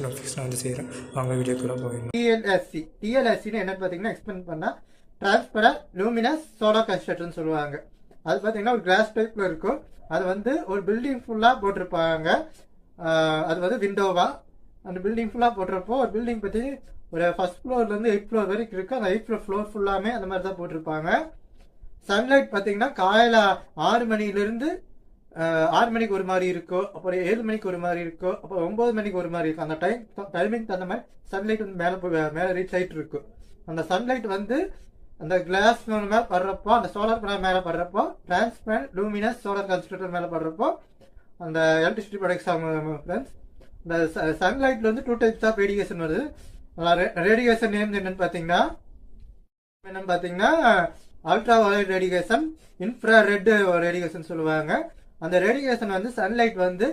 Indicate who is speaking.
Speaker 1: Notification வந்து செய்கிறேன். வாங்க வீடியோக்குள்ள போயிடலாம்.
Speaker 2: டிஎல்எஸ்சின்னு என்னன்னு பார்த்தீங்கன்னா எக்ஸ்பிளைன் பண்ணால் டிரான்ஸ்பரண்ட் லூமினஸ் சோலார் கன்ஸ்ட்ரக்டர்னு சொல்லுவாங்க. அது பார்த்தீங்கன்னா ஒரு கிளாஸ் டைப்பில் இருக்கும். அது வந்து ஒரு பில்டிங் ஃபுல்லாக போட்டிருப்பாங்க. அது வந்து விண்டோவா அந்த பில்டிங் ஃபுல்லாக போட்டிருப்போ ஒரு பில்டிங் பற்றி ஒரு ஃபர்ஸ்ட் ஃப்ளோர்லேருந்து 8th ஃப்ளோர் வரைக்கும் இருக்குது. அந்த 8th ஃப்ளோர் ஃபுல்லாமே அந்த மாதிரி தான் போட்டிருப்பாங்க. சன்லைட் பார்த்தீங்கன்னா காலையில் 6 மணிலேருந்து 6 மணிக்கு ஒரு மாதிரி இருக்கும், அப்புறம் 7 மணிக்கு ஒரு மாதிரி இருக்கும், அப்புறம் 9 மணிக்கு ஒரு மாதிரி இருக்கும். அந்த டைமிங் தகுந்த மாதிரி சன்லைட் வந்து மேலே ரீச் ஆகிட்டு இருக்கும். அந்த சன்லைட் வந்து அந்த கிளாஸ் மேலே படுறப்போ, அந்த சோலார் பேனல் மேலே படுறப்போ, டிரான்ஸ்பரண்ட் லூமினஸ் சோலார் கன்ஸ்ட்ரக்டர் மேலே படுறப்போ அந்த எலக்ட்ரிசிட்டி ப்ராடக்ட்ஸ் ஆகும் ஃப்ரெண்ட்ஸ். இந்த சன்லைட்டில் வந்து 2 டைப்ஸ் ஆஃப் ரேடியேஷன் வருது. ரேடியேஷன் நேம் என்னன்னு பார்த்தீங்கன்னா ultra violet radiation, infra red radiation சொல்லுவாங்க. அந்த ரேடியேஷன் வந்து சன்லைட் வந்து